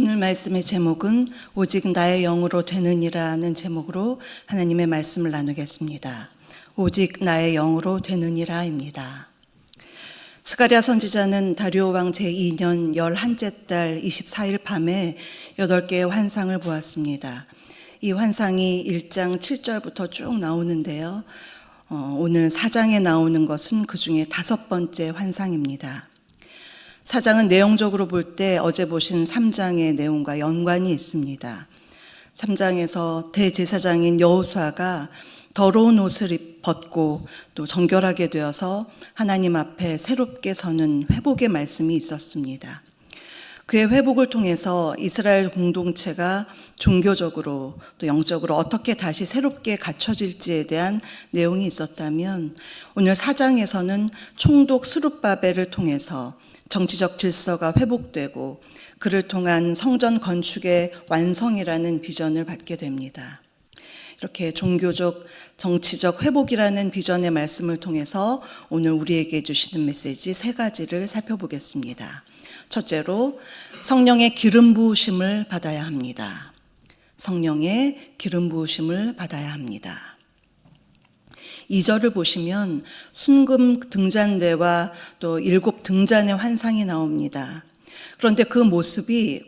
오늘 말씀의 제목은 오직 나의 영으로 되느니라는 제목으로 하나님의 말씀을 나누겠습니다. 오직 나의 영으로 되느니라입니다. 스가랴 선지자는 다리오 왕 제2년 11째 달 24일 밤에 8개의 환상을 보았습니다. 이 환상이 1장 7절부터 쭉 나오는데요. 오늘 4장에 나오는 것은 그 중에 5번째 환상입니다. 4장은 내용적으로 볼 때 어제 보신 3장의 내용과 연관이 있습니다. 3장에서 대제사장인 여호수아가 더러운 옷을 벗고 또 정결하게 되어서 하나님 앞에 새롭게 서는 회복의 말씀이 있었습니다. 그의 회복을 통해서 이스라엘 공동체가 종교적으로 또 영적으로 어떻게 다시 새롭게 갖춰질지에 대한 내용이 있었다면, 오늘 4장에서는 총독 스룹바벨을 통해서 정치적 질서가 회복되고 그를 통한 성전 건축의 완성이라는 비전을 받게 됩니다. 이렇게 종교적, 정치적 회복이라는 비전의 말씀을 통해서 오늘 우리에게 주시는 메시지 3가지를 살펴보겠습니다. 첫째로, 성령의 기름 부으심을 받아야 합니다. 성령의 기름 부으심을 받아야 합니다. 2절을 보시면 순금 등잔대와 또 7 등잔의 환상이 나옵니다. 그런데 그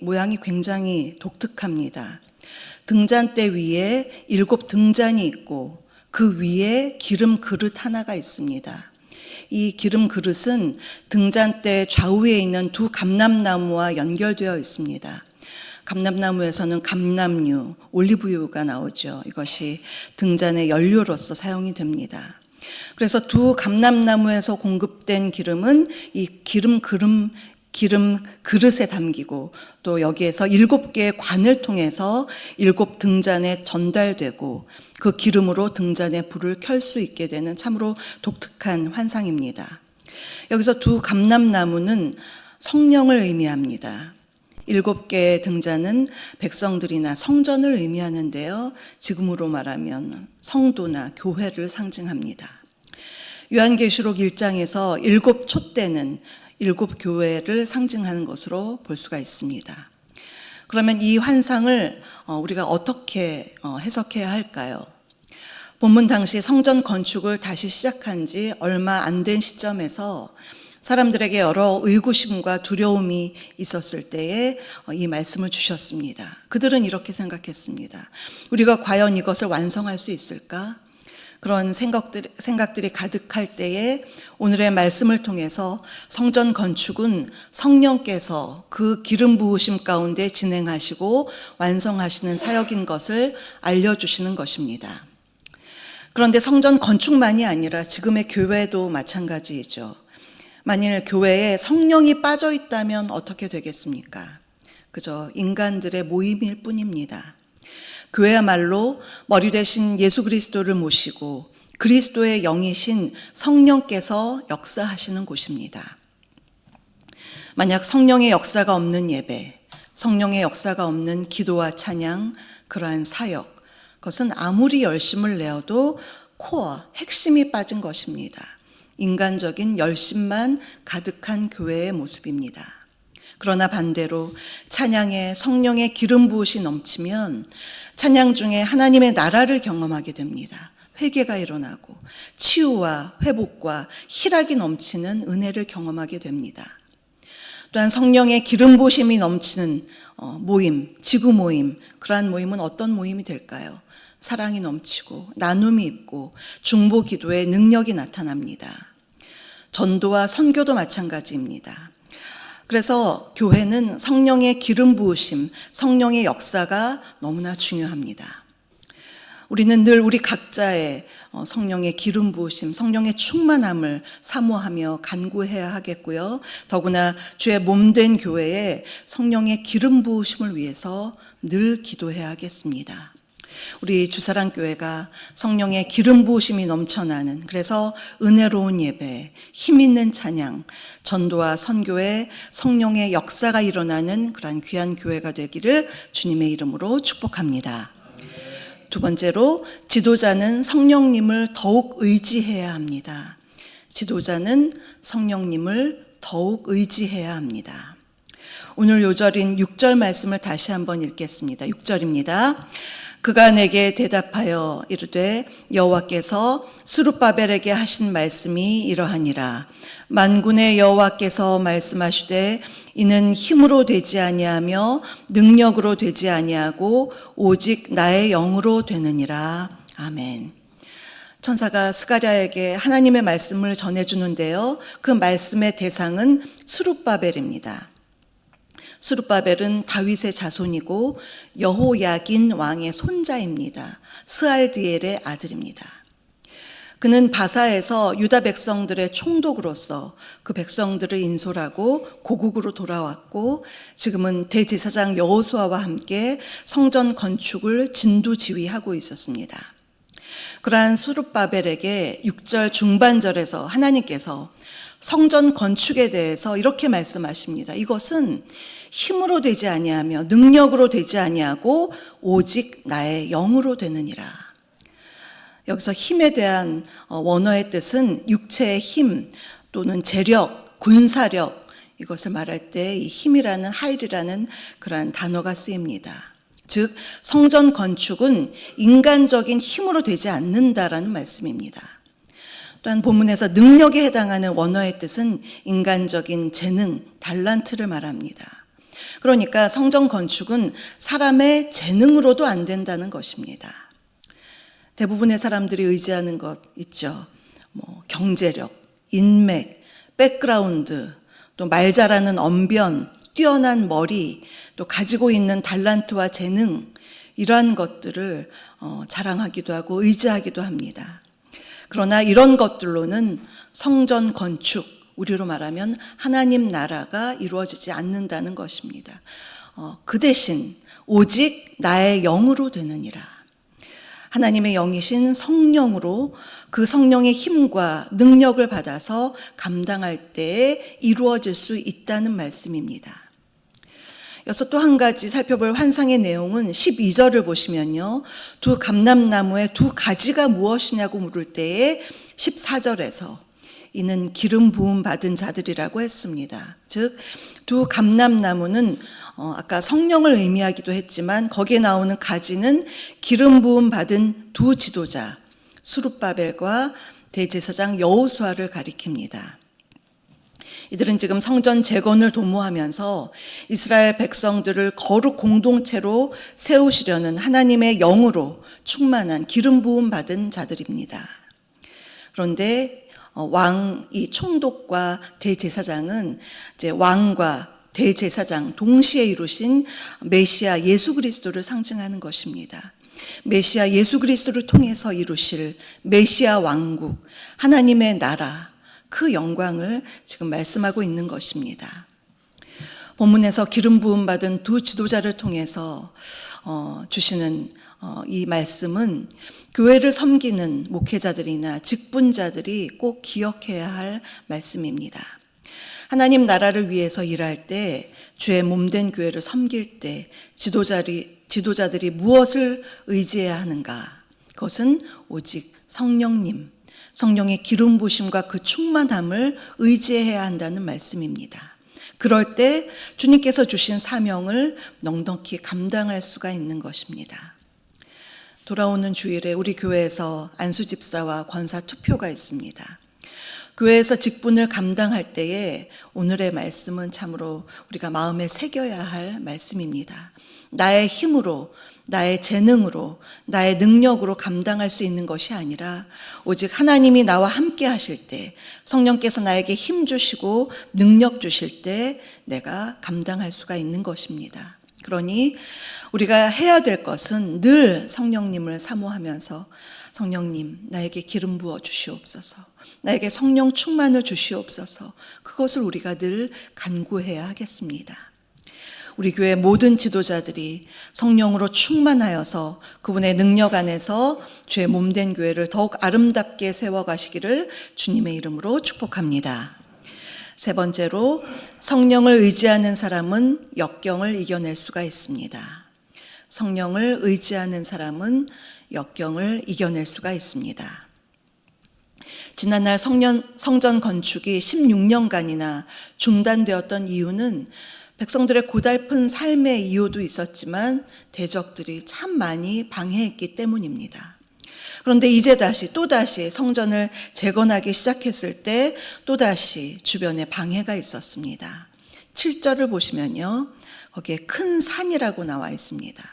모양이 굉장히 독특합니다. 등잔대 위에 7 등잔이 있고 그 위에 기름 그릇 하나가 있습니다. 이 기름 그릇은 등잔대 좌우에 있는 2 감람나무와 연결되어 있습니다. 감람나무에서는 감람유, 올리브유가 나오죠. 이것이 등잔의 연료로서 사용이 됩니다. 그래서 2 감람나무에서 공급된 기름은 이 기름 그릇에 담기고 또 여기에서 7개의 관을 통해서 7 등잔에 전달되고 그 기름으로 등잔의 불을 켤 수 있게 되는 참으로 독특한 환상입니다. 여기서 2 감람나무는 성령을 의미합니다. 7개의 등잔은 백성들이나 성전을 의미하는데요. 지금으로 말하면 성도나 교회를 상징합니다. 요한계시록 1장에서 7 촛대는 7 교회를 상징하는 것으로 볼 수가 있습니다. 그러면 이 환상을 우리가 어떻게 해석해야 할까요? 본문 당시 성전 건축을 다시 시작한 지 얼마 안 된 시점에서 사람들에게 여러 의구심과 두려움이 있었을 때에 이 말씀을 주셨습니다. 그들은 이렇게 생각했습니다. 우리가 과연 이것을 완성할 수 있을까? 그런 생각들이 가득할 때에 오늘의 말씀을 통해서 성전 건축은 성령께서 그 기름 부으심 가운데 진행하시고 완성하시는 사역인 것을 알려주시는 것입니다. 그런데 성전 건축만이 아니라 지금의 교회도 마찬가지이죠. 만일 교회에 성령이 빠져 있다면 어떻게 되겠습니까? 그저 인간들의 모임일 뿐입니다. 교회야말로 머리 되신 예수 그리스도를 모시고 그리스도의 영이신 성령께서 역사하시는 곳입니다. 만약 성령의 역사가 없는 예배, 성령의 역사가 없는 기도와 찬양, 그러한 사역, 그것은 아무리 열심을 내어도 코어, 핵심이 빠진 것입니다. 인간적인 열심만 가득한 교회의 모습입니다. 그러나 반대로 찬양에 성령의 기름 부으시 넘치면 찬양 중에 하나님의 나라를 경험하게 됩니다. 회개가 일어나고 치유와 회복과 희락이 넘치는 은혜를 경험하게 됩니다. 또한 성령의 기름 부으심이 넘치는 모임, 지구 모임, 그러한 모임은 어떤 모임이 될까요? 사랑이 넘치고 나눔이 있고 중보 기도의 능력이 나타납니다. 전도와 선교도 마찬가지입니다. 그래서 교회는 성령의 기름 부으심, 성령의 역사가 너무나 중요합니다. 우리는 늘 우리 각자의 성령의 기름 부으심, 성령의 충만함을 사모하며 간구해야 하겠고요. 더구나 주의 몸된 교회에 성령의 기름 부으심을 위해서 늘 기도해야 하겠습니다. 우리 주사랑교회가 성령의 기름 부으심이 넘쳐나는, 그래서 은혜로운 예배, 힘있는 찬양, 전도와 선교에 성령의 역사가 일어나는 그러한 귀한 교회가 되기를 주님의 이름으로 축복합니다. 2번째로, 지도자는 성령님을 더욱 의지해야 합니다. 지도자는 성령님을 더욱 의지해야 합니다. 오늘 요절인 6절 말씀을 다시 한번 읽겠습니다. 6절입니다. 그가 내게 대답하여 이르되 여호와께서 스룹바벨에게 하신 말씀이 이러하니라. 만군의 여호와께서 말씀하시되 이는 힘으로 되지 아니하며 능력으로 되지 아니하고 오직 나의 영으로 되느니라. 아멘. 천사가 스가랴에게 하나님의 말씀을 전해주는데요. 그 말씀의 대상은 스룹바벨입니다. 스룹바벨은 다윗의 자손이고 여호야긴 왕의 손자입니다. 스알디엘의 아들입니다. 그는 바사에서 유다 백성들의 총독으로서 그 백성들을 인솔하고 고국으로 돌아왔고 지금은 대제사장 여호수아와 함께 성전 건축을 진두지휘하고 있었습니다. 그러한 스룹바벨에게 6절 중반절에서 하나님께서 성전 건축에 대해서 이렇게 말씀하십니다. 이것은 힘으로 되지 아니하며 능력으로 되지 아니하고 오직 나의 영으로 되느니라. 여기서 힘에 대한 원어의 뜻은 육체의 힘 또는 재력, 군사력, 이것을 말할 때 이 힘이라는 하일이라는 그러한 단어가 쓰입니다. 즉 성전 건축은 인간적인 힘으로 되지 않는다라는 말씀입니다. 또한 본문에서 능력에 해당하는 원어의 뜻은 인간적인 재능, 달란트를 말합니다. 그러니까 성전 건축은 사람의 재능으로도 안 된다는 것입니다. 대부분의 사람들이 의지하는 것 있죠. 경제력, 인맥, 백그라운드, 또 말 잘하는 언변, 뛰어난 머리, 또 가지고 있는 달란트와 재능, 이러한 것들을 자랑하기도 하고 의지하기도 합니다. 그러나 이런 것들로는 성전 건축, 우리로 말하면 하나님 나라가 이루어지지 않는다는 것입니다. 그 대신 오직 나의 영으로 되느니라. 하나님의 영이신 성령으로 그 성령의 힘과 능력을 받아서 감당할 때에 이루어질 수 있다는 말씀입니다. 여기서 또 한 가지 살펴볼 환상의 내용은 12절을 보시면요. 두 감람나무의 두 가지가 무엇이냐고 물을 때에 14절에서 이는 기름 부음 받은 자들이라고 했습니다. 즉 두 감람나무는 아까 성령을 의미하기도 했지만 거기에 나오는 가지는 기름 부음 받은 두 지도자 스룹바벨과 대제사장 여호수아를 가리킵니다. 이들은 지금 성전 재건을 도모하면서 이스라엘 백성들을 거룩 공동체로 세우시려는 하나님의 영으로 충만한 기름 부음 받은 자들입니다. 그런데 왕이 총독과 대제사장은 이제 왕과 대제사장 동시에 이루신 메시아 예수 그리스도를 상징하는 것입니다. 메시아 예수 그리스도를 통해서 이루실 메시아 왕국, 하나님의 나라, 그 영광을 지금 말씀하고 있는 것입니다. 본문에서 기름 부음 받은 두 지도자를 통해서 주시는 이 말씀은 교회를 섬기는 목회자들이나 직분자들이 꼭 기억해야 할 말씀입니다. 하나님 나라를 위해서 일할 때, 주의 몸된 교회를 섬길 때 지도자들이 무엇을 의지해야 하는가? 그것은 오직 성령님, 성령의 기름 부심과 그 충만함을 의지해야 한다는 말씀입니다. 그럴 때 주님께서 주신 사명을 넉넉히 감당할 수가 있는 것입니다. 돌아오는 주일에 우리 교회에서 안수집사와 권사 투표가 있습니다. 교회에서 직분을 감당할 때에 오늘의 말씀은 참으로 우리가 마음에 새겨야 할 말씀입니다. 나의 힘으로, 나의 재능으로, 나의 능력으로 감당할 수 있는 것이 아니라 오직 하나님이 나와 함께 하실 때, 성령께서 나에게 힘 주시고 능력 주실 때 내가 감당할 수가 있는 것입니다. 그러니 우리가 해야 될 것은 늘 성령님을 사모하면서 성령님 나에게 기름 부어 주시옵소서, 나에게 성령 충만을 주시옵소서, 그것을 우리가 늘 간구해야 하겠습니다. 우리 교회 모든 지도자들이 성령으로 충만하여서 그분의 능력 안에서 주의 몸된 교회를 더욱 아름답게 세워가시기를 주님의 이름으로 축복합니다. 세 번째로, 성령을 의지하는 사람은 역경을 이겨낼 수가 있습니다. 성령을 의지하는 사람은 역경을 이겨낼 수가 있습니다. 지난날 성전 건축이 16년간이나 중단되었던 이유는 백성들의 고달픈 삶의 이유도 있었지만 대적들이 참 많이 방해했기 때문입니다. 그런데 이제 또다시 성전을 재건하기 시작했을 때 또다시 주변에 방해가 있었습니다. 7절을 보시면요, 거기에 큰 산이라고 나와 있습니다.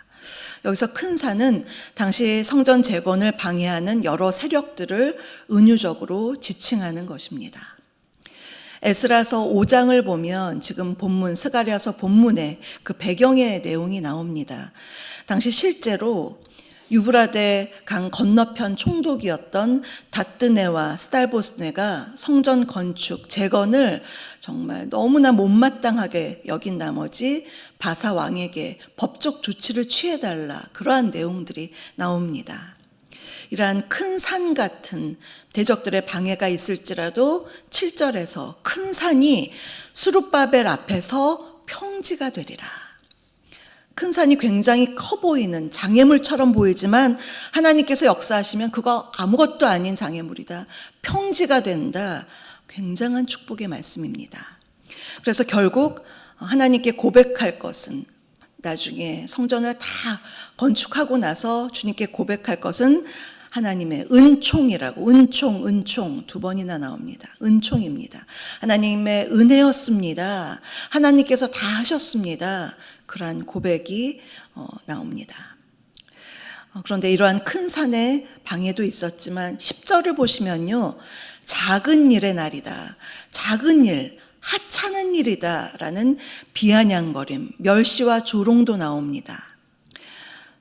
여기서 큰 산은 당시 성전 재건을 방해하는 여러 세력들을 은유적으로 지칭하는 것입니다. 에스라서 5장을 보면 지금 본문, 스가랴서 본문에 그 배경의 내용이 나옵니다. 당시 실제로 유브라데 강 건너편 총독이었던 다뜨네와 스달보스네가 성전 건축, 재건을 정말 너무나 못마땅하게 여긴 나머지 바사 왕에게 법적 조치를 취해달라, 그러한 내용들이 나옵니다. 이러한 큰 산 같은 대적들의 방해가 있을지라도 7절에서 큰 산이 수룹바벨 앞에서 평지가 되리라. 큰 산이 굉장히 커 보이는 장애물처럼 보이지만 하나님께서 역사하시면 그거 아무것도 아닌 장애물이다, 평지가 된다. 굉장한 축복의 말씀입니다. 그래서 결국 하나님께 고백할 것은, 나중에 성전을 다 건축하고 나서 주님께 고백할 것은 하나님의 은총이라고, 은총 두 번이나 나옵니다. 은총입니다. 하나님의 은혜였습니다. 하나님께서 다 하셨습니다. 그러한 고백이 나옵니다. 그런데 이러한 큰 산에 방해도 있었지만 10절을 보시면요, 작은 일의 날이다, 작은 일, 하찮은 일이다 라는 비아냥거림, 멸시와 조롱도 나옵니다.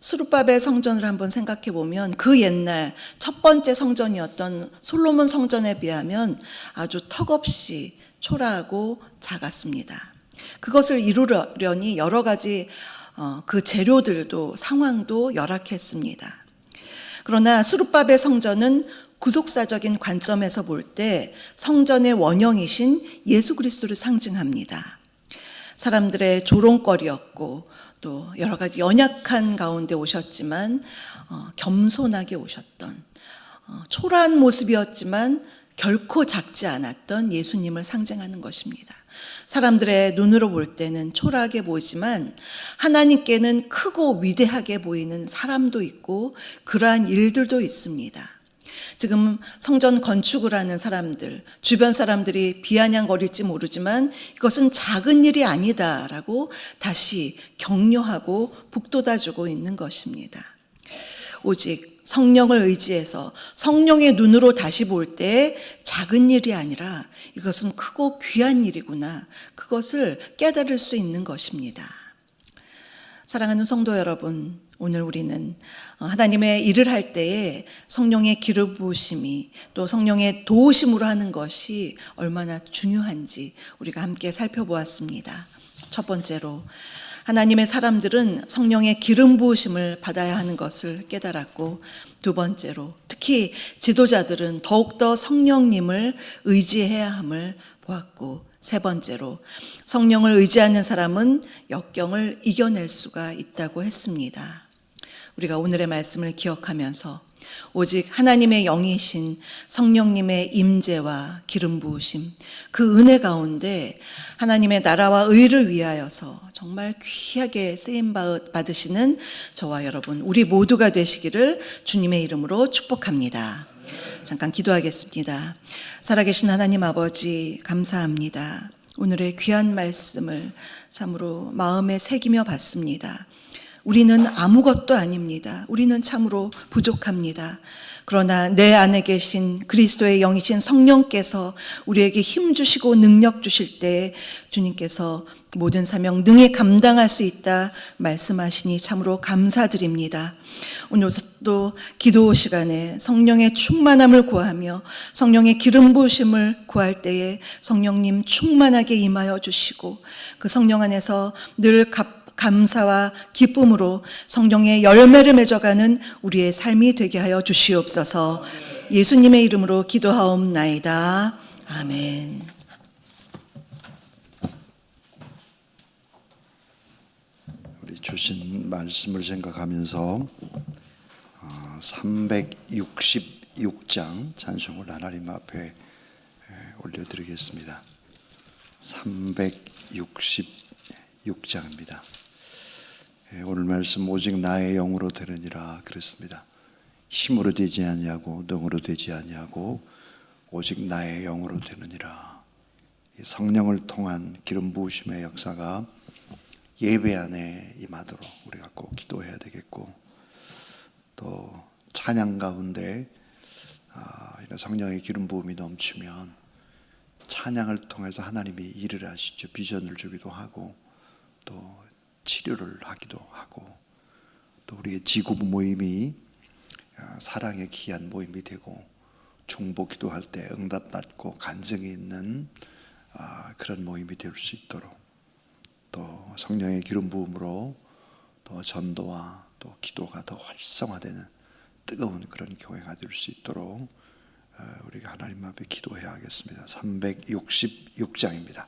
수룹바벨 성전을 한번 생각해 보면 그 옛날 첫 번째 성전이었던 솔로몬 성전에 비하면 아주 턱없이 초라하고 작았습니다. 그것을 이루려니 여러 가지 그 재료들도, 상황도 열악했습니다. 그러나 수룹바벨 성전은 구속사적인 관점에서 볼 때 성전의 원형이신 예수 그리스도를 상징합니다. 사람들의 조롱거리였고 또 여러 가지 연약한 가운데 오셨지만 겸손하게 오셨던, 초라한 모습이었지만 결코 작지 않았던 예수님을 상징하는 것입니다. 사람들의 눈으로 볼 때는 초라하게 보이지만 하나님께는 크고 위대하게 보이는 사람도 있고 그러한 일들도 있습니다. 지금 성전 건축을 하는 사람들, 주변 사람들이 비아냥거릴지 모르지만 이것은 작은 일이 아니다라고 다시 격려하고 북돋아주고 있는 것입니다. 오직 성령을 의지해서 성령의 눈으로 다시 볼 때 작은 일이 아니라 이것은 크고 귀한 일이구나, 그것을 깨달을 수 있는 것입니다. 사랑하는 성도 여러분, 오늘 우리는 하나님의 일을 할 때에 성령의 기름 부으심이, 또 성령의 도우심으로 하는 것이 얼마나 중요한지 우리가 함께 살펴보았습니다. 첫 번째로 하나님의 사람들은 성령의 기름 부으심을 받아야 하는 것을 깨달았고, 두 번째로 특히 지도자들은 더욱더 성령님을 의지해야 함을 보았고, 세 번째로 성령을 의지하는 사람은 역경을 이겨낼 수가 있다고 했습니다. 우리가 오늘의 말씀을 기억하면서 오직 하나님의 영이신 성령님의 임재와 기름 부으심, 그 은혜 가운데 하나님의 나라와 의를 위하여서 정말 귀하게 쓰임 받으시는 저와 여러분, 우리 모두가 되시기를 주님의 이름으로 축복합니다. 잠깐 기도하겠습니다. 살아계신 하나님 아버지, 감사합니다. 오늘의 귀한 말씀을 참으로 마음에 새기며 받습니다. 우리는 아무것도 아닙니다. 우리는 참으로 부족합니다. 그러나 내 안에 계신 그리스도의 영이신 성령께서 우리에게 힘 주시고 능력 주실 때 주님께서 모든 사명 능히 감당할 수 있다 말씀하시니 참으로 감사드립니다. 오늘도 기도 시간에 성령의 충만함을 구하며 성령의 기름 부으심을 구할 때에 성령님 충만하게 임하여 주시고 그 성령 안에서 늘 감사와 기쁨으로 성령의 열매를 맺어가는 우리의 삶이 되게 하여 주시옵소서. 예수님의 이름으로 기도하옵나이다. 아멘. 우리 주신 말씀을 생각하면서 366장 찬송을 하나님 앞에 올려드리겠습니다. 366 36장입니다. 오늘 말씀 오직 나의 영으로 되느니라 그랬습니다. 힘으로 되지 아니하고 능으로 되지 아니하고 오직 나의 영으로 되느니라. 성령을 통한 기름 부으심의 역사가 예배 안에 임하도록 우리가 꼭 기도해야 되겠고, 또 찬양 가운데 이런 성령의 기름 부음이 넘치면 찬양을 통해서 하나님이 일을 하시죠. 비전을 주기도 하고 또 치료를 하기도 하고, 또 우리의 지구 모임이 사랑의 귀한 모임이 되고 중보 기도할 때 응답받고 간증이 있는 그런 모임이 될 수 있도록, 또 성령의 기름 부음으로 또 전도와 또 기도가 더 활성화되는 뜨거운 그런 교회가 될 수 있도록 우리가 하나님 앞에 기도해야 하겠습니다. 366장입니다.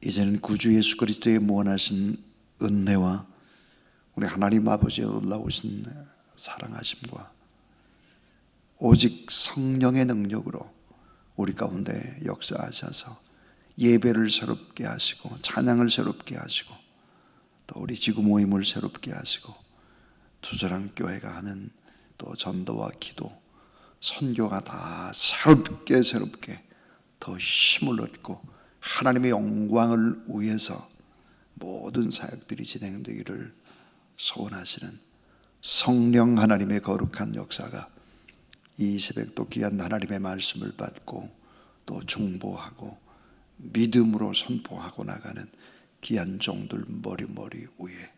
이제는 구주 예수 그리스도의 무한하신 은혜와 우리 하나님 아버지의 놀라우신 사랑하심과 오직 성령의 능력으로 우리 가운데 역사하셔서 예배를 새롭게 하시고 찬양을 새롭게 하시고 또 우리 지구 모임을 새롭게 하시고 두저랑 교회가 하는 또 전도와 기도, 선교가 다 새롭게 더 힘을 얻고 하나님의 영광을 위해서 모든 사역들이 진행되기를 소원하시는 성령 하나님의 거룩한 역사가 이 새벽도 귀한 하나님의 말씀을 받고 또 중보하고 믿음으로 선포하고 나가는 귀한 종들 머리 위에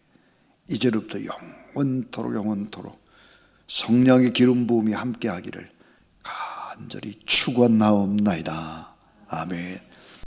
이제부터 영원토록 성령의 기름 부음이 함께하기를 간절히 축원하옵나이다. 아멘.